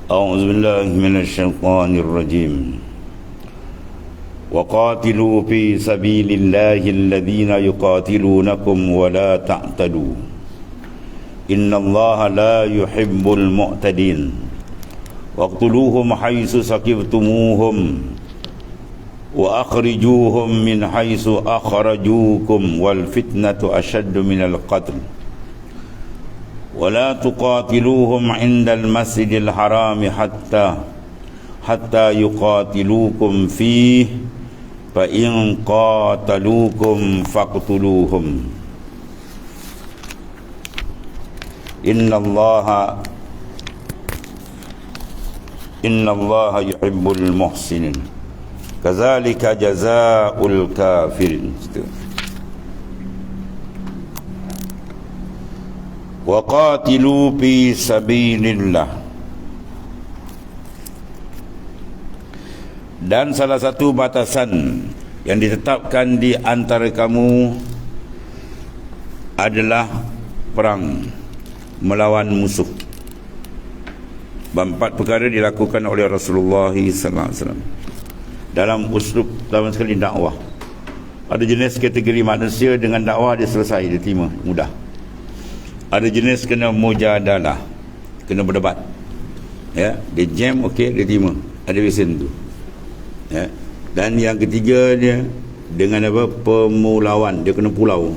أعوذ بالله من الشيطان الرجيم وقاتلوا في سبيل الله الذين يقاتلونكم ولا تعتدوا إن الله لا يحب المعتدين واقتلوهم حيث ثقفتموهم وأخرجوهم من حيث أخرجوكم والفتنة أشد من القتل ولا تقاتلوهم عند المسجد الحرام حتى يقاتلوكم فيه فإن قاتلوكم فاقتلوهم إن الله يحب المحسنين كذلك جزاء الكافرين. Waqatilu fi sabilillah. Dan salah satu batasan yang ditetapkan di antara kamu adalah perang melawan musuh. Empat perkara dilakukan oleh Rasulullah SAW dalam uslub pertama sekali dakwah. Ada jenis kategori manusia dengan dakwah dia selesai, dia terima mudah. Ada jenis kena mujadalah, kena berdebat. Ya, dia jam okey, dia terima. Ada besen tu. Ya. Dan yang ketiga dia dengan apa? Pemulawan, dia kena pulau.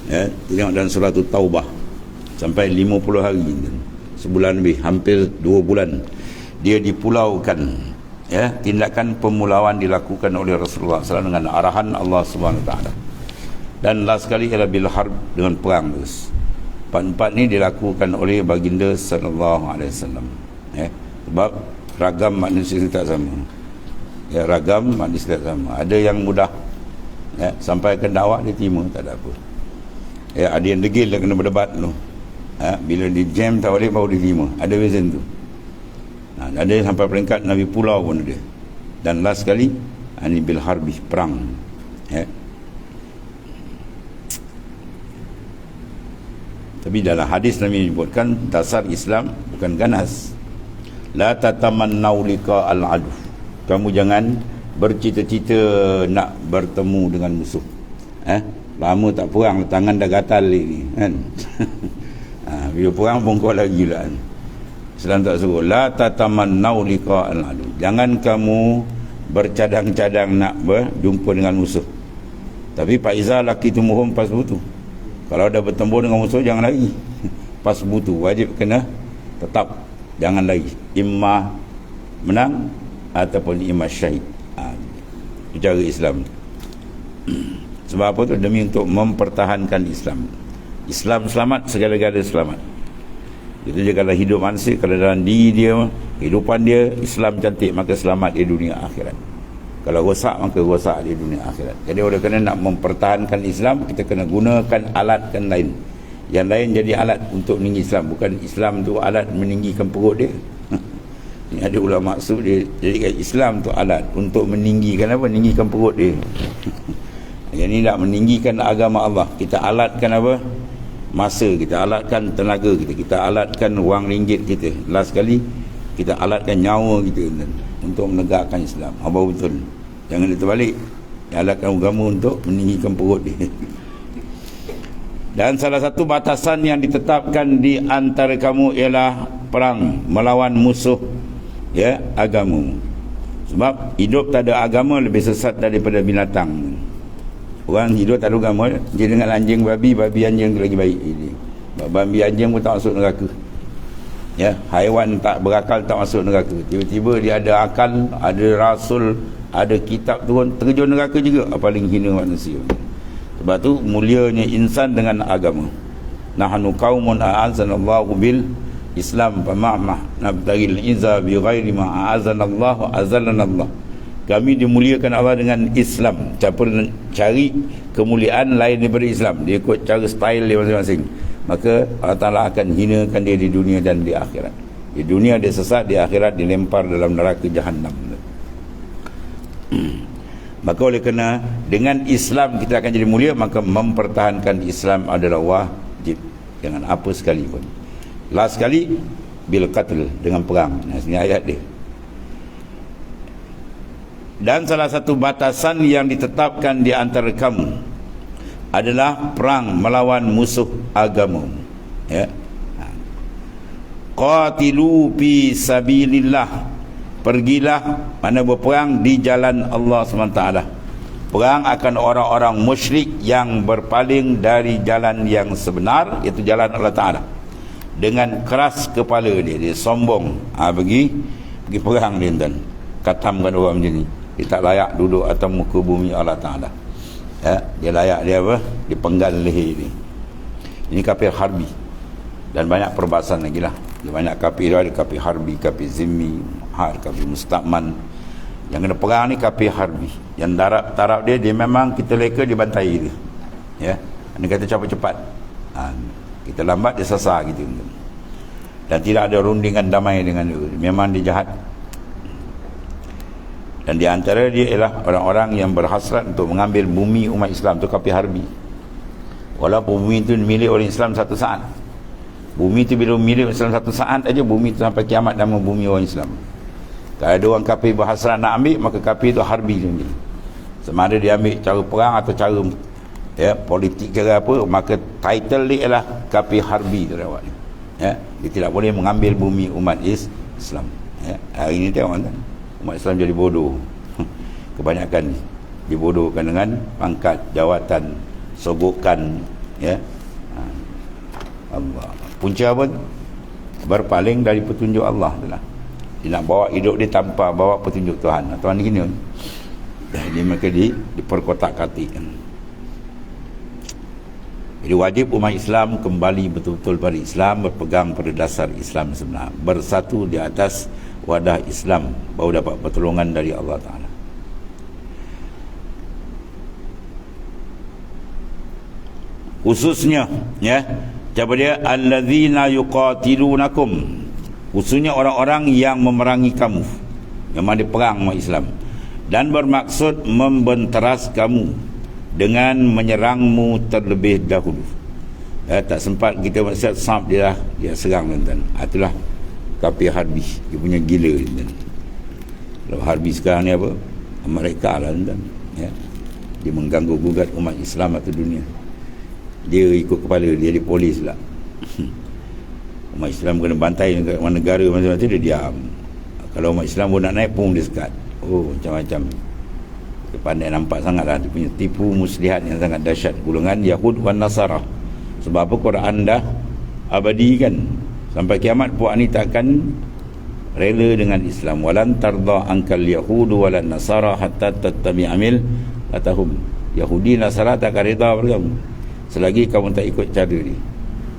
Ya, tengok dalam surah Taubah sampai 50 hari. Sebulan lebih, hampir 2 bulan dia dipulaukan. Ya, tindakan pemulauan dilakukan oleh Rasulullah SAW dengan arahan Allah Subhanahu Wa Taala. Dan last sekali ialah bil harb, dengan perang terus. Empat-empat ni dilakukan oleh baginda sallallahu alaihi wasallam. Ya, sebab ragam manusia tak sama. Ya, ragam manusia tak sama. Ada yang mudah, ya, sampaikan dakwah dia terima, tak ada apa. Ya, ada yang degil, dia kena berdebat dulu. Ya, bila di jam tak boleh baru diterima. Ada reason tu. Nah, ada yang sampai peringkat Nabi Pulau pun ada. Dan last sekali ani bil harbi, perang. Ya. Tapi dalam hadis Nabi menyebutkan dasar Islam bukan ganas. La tatamannau liqa al-adu. Kamu jangan bercita-cita nak bertemu dengan musuh. Lama tak perang, tangan dah gatal ni kan. Bila perang pun kau lagi lah. Islam tak suruh. La tatamannau liqa al-adu. Jangan kamu bercadang-cadang nak berjumpa dengan musuh. Tapi Faiza laki tumuhum pas butuh. Kalau dah bertempur dengan musuh, jangan lari. Pas butuh, wajib kena tetap, jangan lari. Imma menang ataupun imma syahid. Itu cara Islam. Sebab apa tu? Demi untuk mempertahankan Islam. Islam selamat, segala-gala selamat. Itu je kalau hidup manusia, kalau dalam diri dia, kehidupan dia, Islam cantik, maka selamat di dunia akhirat. Kalau rosak, maka rosak di dunia akhirat. Jadi oleh kerana nak mempertahankan Islam, kita kena gunakan alat kan lain. Yang lain jadi alat untuk meninggi Islam. Bukan Islam tu alat meninggikan perut dia. Ini ada ulama maksud dia jadikan Islam tu alat untuk meninggikan apa? Meninggikan perut dia. Yang ni nak meninggikan agama Allah. Kita alatkan apa? Masa kita, alatkan tenaga kita, kita alatkan wang ringgit kita. Last sekali kita alatkan nyawa kita untuk menegakkan Islam. Apa betul? Jangan dia terbalik. Alatkan agama untuk meninggikan perut dia. Dan salah satu batasan yang ditetapkan di antara kamu ialah perang melawan musuh, ya, agama. Sebab hidup tak ada agama lebih sesat daripada binatang. Orang hidup tak ada agama, dia dengan anjing babi, babi anjing lagi baik. Babi anjing pun tak masuk neraka. Ya, haiwan tak berakal tak masuk neraka. Tiba-tiba dia ada akal, ada rasul, ada kitab turun, terjun neraka juga. Paling hina manusia. Sebab tu mulianya insan dengan agama. Nahnu qaumun a'azzanallahu bil Islam fama'mah nabtagil izza bi ghairi ma a'azzanallahu azallanallah. Kami dimuliakan Allah dengan Islam. Cari kemuliaan lain daripada Islam. Dia ikut cara style dia masing-masing. Maka Allah Ta'ala akan hinakan dia di dunia dan di akhirat. Di dunia dia sesat, di akhirat dilempar dalam neraka Jahannam. Maka oleh kerana dengan Islam kita akan jadi mulia, maka mempertahankan Islam adalah wajib dengan apa sekalipun. Last sekali, bil qatl, dengan perang. Nah, sini ayat dia. Dan salah satu batasan yang ditetapkan di antara kamu adalah perang melawan musuh agama. Ya. Qatilu fi sabilillah. Pergilah, mana berperang di jalan Allah SWT. Perang akan orang-orang musyrik yang berpaling dari jalan yang sebenar, iaitu jalan Allah Ta'ala. Dengan keras kepala dia sombong. Pergi perang dia, tuan. Katamkan orang macam ni. Dia tak layak duduk atas muka bumi Allah Ta'ala. Ya, dia layak dia apa? Dia penggal leher dia. Ini kafir harbi. Dan banyak perbahasan lagi lah. Dia banyak kafir, ada kafir harbi, kafir zimmi, kafir musta'man. Yang kena perang ni kafir harbi. Yang taraf dia memang kita leka, dia bantai dia. Ya, dia kata cepat-cepat. Kita lambat, dia sasar gitu. Dan tidak ada rundingan damai dengan dia. Memang dia jahat. Dan di antara dia ialah orang-orang yang berhasrat untuk mengambil bumi umat Islam, itu kafir harbi. Walaupun bumi itu milik orang Islam satu saat. Bumi itu bila milik Islam satu saat aja, bumi itu sampai kiamat nama bumi orang Islam. Kalau ada orang kafir berhasrat nak ambil, maka kafir itu harbi je. Sama ada dia ambil cara perang atau cara politik ke apa, maka title dia ialah kafir harbi tu awak ni. Ya, dia tidak boleh mengambil bumi umat Islam. Ya, hari ini tengok kan, umat Islam jadi bodoh. Kebanyakan dibodohkan dengan pangkat, jawatan, sogokan, ya. Allah. Punca apa? Berpaling dari petunjuk Allah itulah. Dia nak bawa hidup dia tanpa bawa petunjuk Tuhan. Tuhan ni gini. Jadi maka diperkotak-katikkan. Jadi wajib umat Islam kembali betul-betul pada Islam, berpegang pada dasar Islam sebenar, bersatu di atas wadah Islam, baru dapat pertolongan dari Allah Ta'ala. Khususnya, ya, siapa dia? Allazina yuqatilunakum. Khususnya orang-orang yang memerangi kamu, memang dia perang umat Islam, dan bermaksud membenteras kamu dengan menyerangmu terlebih dahulu. Ya, tak sempat kita maksud sab dia serang, tuan. Itulah kafir harbi. Dia punya gila, tuan. Kalau harbi sekarang ni apa? Mereka lah, tuan. Ya. Dia mengganggu gugat umat Islam atau dunia. Dia ikut kepala dia polis lah. Umat Islam kena bantai dekat negara macam-macam, dia diam. Kalau umat Islam pun nak naik pun dia sekat. Macam-macam. Dia pandai nampak sangat lah. Dia punya tipu muslihat yang sangat dahsyat. Golongan Yahud wan Nasara. Sebab apa? Quran dah abadi kan. Sampai kiamat puak ni takkan rela dengan Islam. Walan tarda ankal yahudu walan nasara hatta tattabi'amil atahum. Yahudi Nasara takkan reda pada kamu selagi kamu tak ikut cara dia.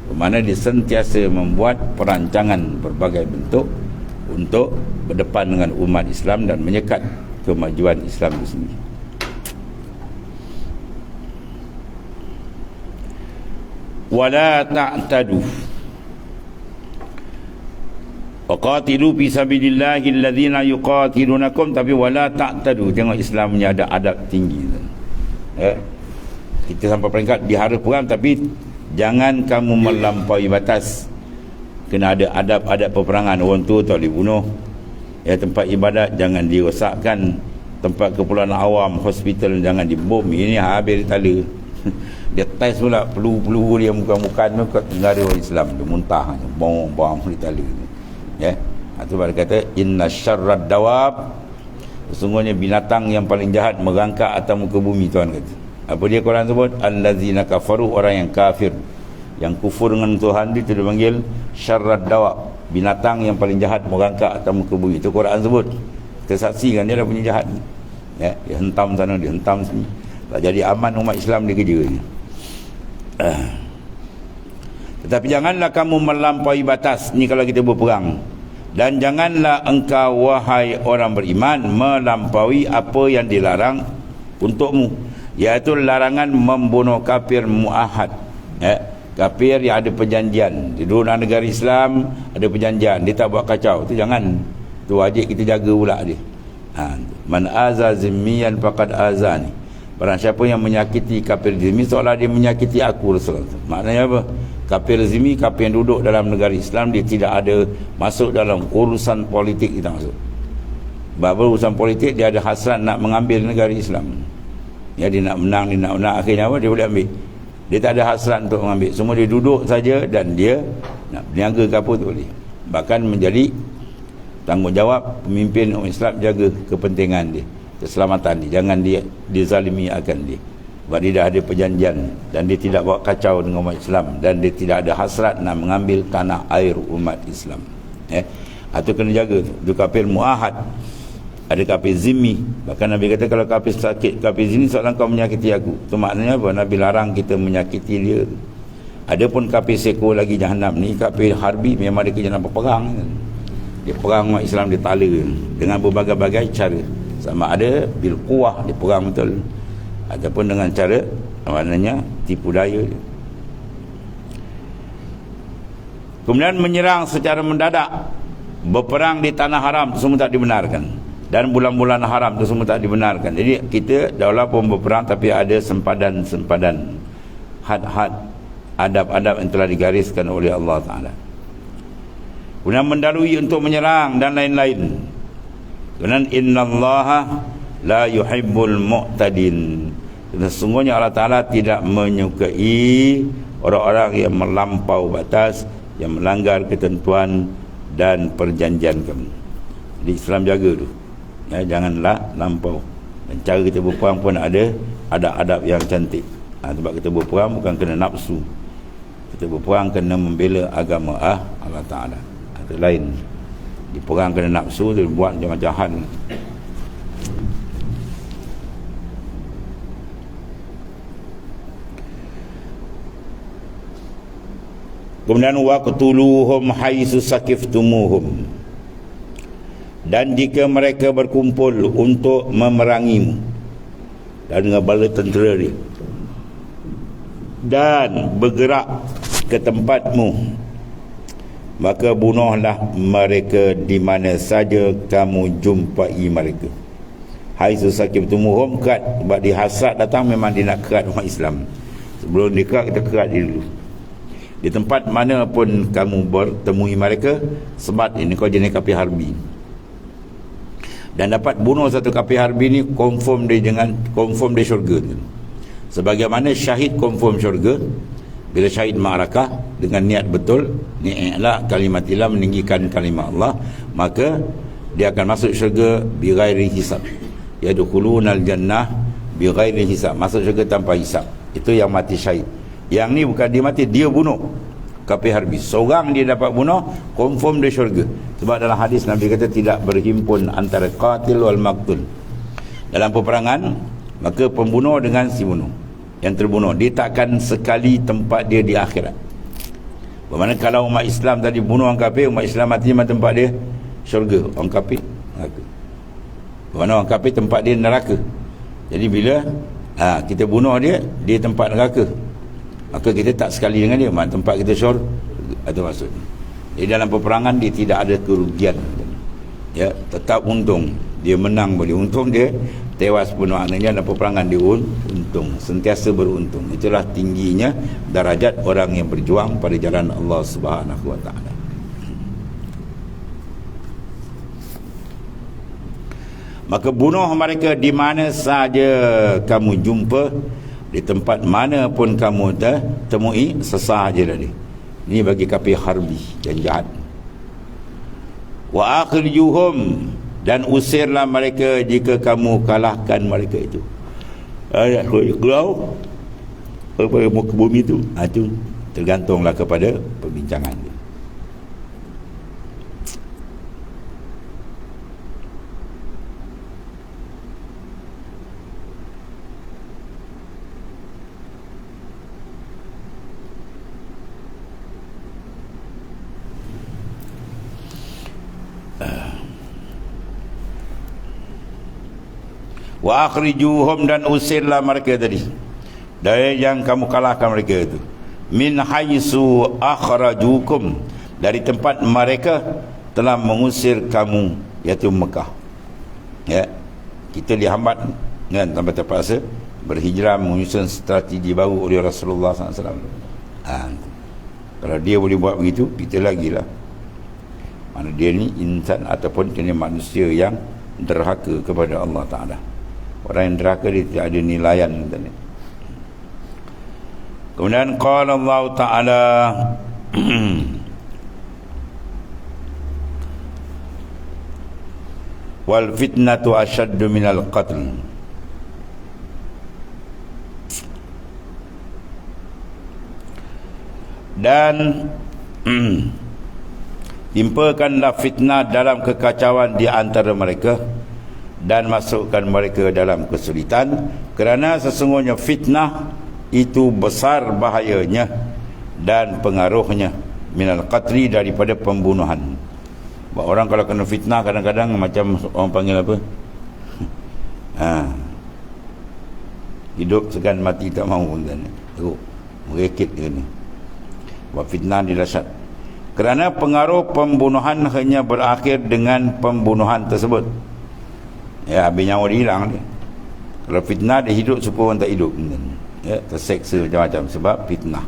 Bermakna dia sentiasa membuat perancangan berbagai bentuk untuk berdepan dengan umat Islam dan menyekat kemajuan Islam itu sendiri. Wala ta'tadu. Waqatilu fi sabilillahi alladhina yuqatilunakum, tapi wala ta'tadu. Tengok Islam punya ada adab tinggi. Kita sampai peringkat diharap perang, tapi jangan kamu melampaui batas. Kena ada adab-adab peperangan. Orang tua tak dibunuh. Tempat ibadat jangan dirosakkan. Tempat keperluan awam, hospital jangan dibom. Ini habis tala. Dia test pula peluru dia bukan kat negara orang Islam. Dia muntah, bom di tala. Ya. Itu baru kata inna syarrad dawab. Sesungguhnya binatang yang paling jahat merangkak atas muka bumi, Tuhan kata. Apa dia Quran sebut? Allazina kafaru, orang yang kafir, yang kufur dengan Tuhan, dia dipanggil syarrad dawab, binatang yang paling jahat merangkak atas muka bumi. Itu Quran sebut. Kita saksikan dia dah punya jahat. Ya, dia hentam sana, dia hentam sini. Tak jadi aman umat Islam dia kerja ni. Tetapi janganlah kamu melampaui batas ni kalau kita berperang. Dan janganlah engkau wahai orang beriman melampaui apa yang dilarang untukmu, iaitu larangan membunuh kafir muahad. Kafir yang ada perjanjian. Di dalam negara Islam ada perjanjian, dia tak buat kacau, tu jangan. Tu wajib kita jaga pula dia. Man aza zimmiyan faqad azani. Barang siapa yang menyakiti kafir zimmi, seolah dia menyakiti aku, Rasulullah. Maknanya apa? Kafir zimmi, kafir yang duduk dalam negara Islam, dia tidak ada masuk dalam urusan politik, kita masuk. Sebab urusan politik dia ada hasrat nak mengambil negara Islam. Ya, dia nak menang, akhirnya apa? Dia boleh ambil. Dia tak ada hasrat untuk mengambil. Semua dia duduk saja dan dia nak berniaga ke apa tu boleh. Bahkan menjadi tanggungjawab pemimpin umat Islam jaga kepentingan dia, keselamatan dia. Jangan dia dizalimi akan dia. Sebab dia dah ada perjanjian dan dia tidak bawa kacau dengan umat Islam dan dia tidak ada hasrat nak mengambil tanah air umat Islam. Itu kena jaga tu. Itu kafir muahad. Ada kafir zimmi. Bahkan Nabi kata kalau kafir sakit, kafir zimmi soalan kau menyakiti aku. Itu maknanya apa? Nabi larang kita menyakiti dia. Adapun kafir seko lagi jahanam ni, kafir harbi, memang dia kerja nak berperang. Dia perang umat Islam, dia tala dengan berbagai-bagai cara. Sama ada bil quwah, dia perang betul, ataupun dengan cara maknanya tipu daya. Kemudian menyerang secara mendadak, berperang di tanah haram, itu semua tak dibenarkan. Dan bulan-bulan haram itu semua tak dibenarkan. Jadi kita walaupun berperang tapi ada sempadan-sempadan, had-had, adab-adab yang telah digariskan oleh Allah Ta'ala. Kemudian mendalui untuk menyerang dan lain-lain. Kemudian innallaha la yuhibbul mu'tadin. Sesungguhnya Allah Ta'ala tidak menyukai orang-orang yang melampau batas, yang melanggar ketentuan dan perjanjian kamu. Jadi Islam jaga tu, ya, janganlah lampau. Dan cara kita berperang pun ada adab-adab yang cantik. Sebab kita berperang bukan kena nafsu, kita berperang kena membela agama Allah Ta'ala. Itu lain. Di perang kena nafsu, dia buat macam-macam hal. Kemudian waqtuluhum haitsu saqiftumuhum. Dan jika mereka berkumpul untuk memerangimu dan dengan bala tentera dia dan bergerak ke tempatmu, maka bunuhlah mereka di mana saja kamu jumpai mereka. Haitsu saqiftumuhum, kerat. Sebab di hasad datang memang dia nak kerat umat Islam. Sebelum dia kerat, kita kerat dia dulu. Di tempat mana pun kamu bertemui mereka, sebab ini kau jenis kafir harbi. Dan dapat bunuh satu kafir harbi ni confirm dia syurga. Sebagaimana syahid confirm syurga bila syahid ma'rakah dengan niat betul, ni i'la kalimatillah, meninggikan kalimat Allah, maka dia akan masuk syurga bighairi hisab. Yadkhulunal jannah bighairi hisab, masuk syurga tanpa hisab. Itu yang mati syahid. Yang ni bukan dia mati, dia bunuh kafir harbi. Seorang dia dapat bunuh, confirm dia syurga. Sebab dalam hadis Nabi kata tidak berhimpun antara qatil wal maqtul. Dalam peperangan, maka pembunuh dengan si bunuh, yang terbunuh, dia takkan sekali tempat dia di akhirat. Bermakna kalau umat Islam tadi bunuh orang kafir, umat Islam mati mana tempat dia? Syurga. Orang kafir neraka. Bermakna orang kafir tempat dia neraka. Jadi bila kita bunuh dia, dia tempat neraka, maka kita tak sekali dengan dia, mak tempat kita syurga. Itu maksudnya. Jadi dalam peperangan dia tidak ada kerugian, ya, tetap untung. Dia menang boleh untung, dia tewas pun maknanya dalam peperangan dia untung, sentiasa beruntung. Itulah tingginya darajat orang yang berjuang pada jalan Allah Subhanahu wa taala. Maka bunuh mereka di mana saja kamu jumpa, di tempat mana pun kamu temui, sesah je dah dia. Ini bagi kafir harbi yang jahat. Wa akhrijuhum, dan usirlah mereka jika kamu kalahkan mereka itu. Kalau pada muka bumi itu, itu tergantunglah kepada perbincangan dia. Wa akhrijuhum, dan usirlah mereka tadi dari yang kamu kalahkan mereka itu, min haitsu akhrajukum, dari tempat mereka telah mengusir kamu, iaitu Mekah. Ya, kita dihambat kan tanpa terpaksa berhijrah, menyusun strategi baru oleh Rasulullah SAW. Kalau dia boleh buat begitu, kita lagi lah. Mana dia ni insan ataupun jenis manusia yang derhaka kepada Allah Ta'ala. Orang yang derhaka dia tidak ada nilaian. Kemudian qala Allah Ta'ala wal fitnatu asyaddu minal qatl. Dan timpakanlah fitnah dalam kekacauan di antara mereka dan masukkan mereka dalam kesulitan, kerana sesungguhnya fitnah itu besar bahayanya dan pengaruhnya minal qatli, daripada pembunuhan. Orang kalau kena fitnah kadang-kadang macam orang panggil apa? Hidup segan mati tak mahu kan. Tu merekit dia ni. Buat fitnah dia dahsyat. Kerana pengaruh pembunuhan hanya berakhir dengan pembunuhan tersebut. Ya, habis nyawa dia hilang dia. Kalau fitnah dia hidup supaya orang tak hidup. Ya, terseksa macam-macam sebab fitnah.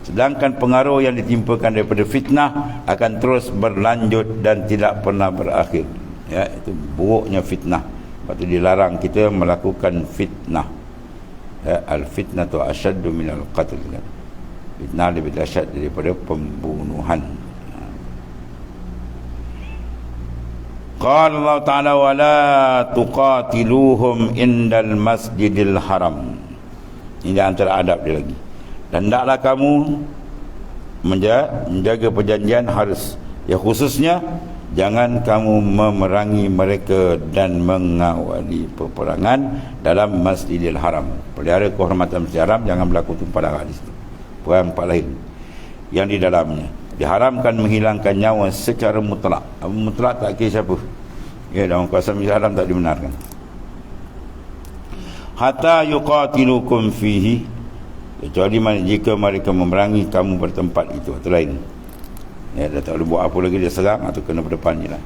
Sedangkan pengaruh yang ditimpakan daripada fitnah akan terus berlanjut dan tidak pernah berakhir. Ya, itu buruknya fitnah. Sebab itu dilarang kita melakukan fitnah. Ya, al-fitnatu asyaddu minal qatl. Fitnah lebih dahsyat daripada pembunuhan. Qala Allah Ta'ala wala tuqatiluhum indal masjidil haram. Ini antara adab dia lagi. Dan hendaklah kamu menjaga perjanjian harus, ya khususnya jangan kamu memerangi mereka dan mengawali peperangan dalam Masjidil Haram. Pelihara kehormatan Masjidil Haram, jangan berlaku tumpah darah di situ. Perang lain yang di dalamnya diharamkan menghilangkan nyawa secara mutlak. Mutlak tak kira siapa. Ya, dalam kawasan Masjidil Haram tak dibenarkan. Hatta yuqatilukum fihi, kecuali jika mereka memerangi kamu bertempat itu atau lain. Ya, dah tak boleh buat apa lagi, dia serang atau kena berdepan je lah.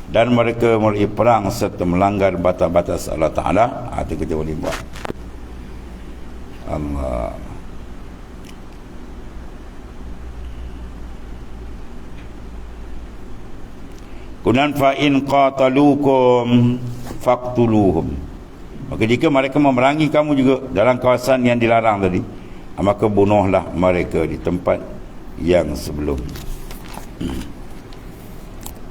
Dan mereka mulai perang serta melanggar batas-batas Allah Ta'ala, itu kita boleh buat. Allah. Kemudian fa'in qatalukum faqtuluhum, maka jika mereka memerangi kamu juga dalam kawasan yang dilarang tadi, maka bunuhlah mereka di tempat yang sebelum.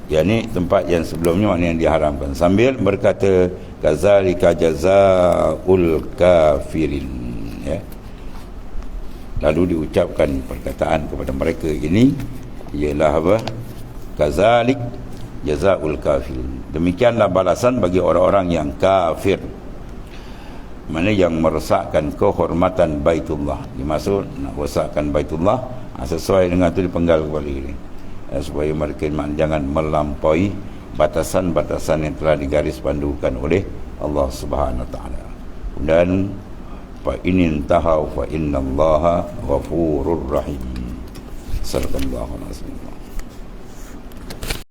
Ya, ni tempat yang sebelumnya, maknanya yang diharamkan. Sambil berkata kadzalika jazaa'ul kafirin, ya. Lalu diucapkan perkataan kepada mereka ini, ialah apa? Kadzalik jazaa'ul kafirin. Demikianlah balasan bagi orang-orang yang kafir, mana yang merosakkan kehormatan Baitullah. Dimaksud nak rosakkan Baitullah, sesuai dengan itu dipenggal kembali ini, supaya mereka jangan melampaui batasan-batasan yang telah digaris pandukan oleh Allah Subhanahu Wa Taala. Dan fa in tahaw fa innallaha ghafurur rahim. Sallallahu alaihi wasallam.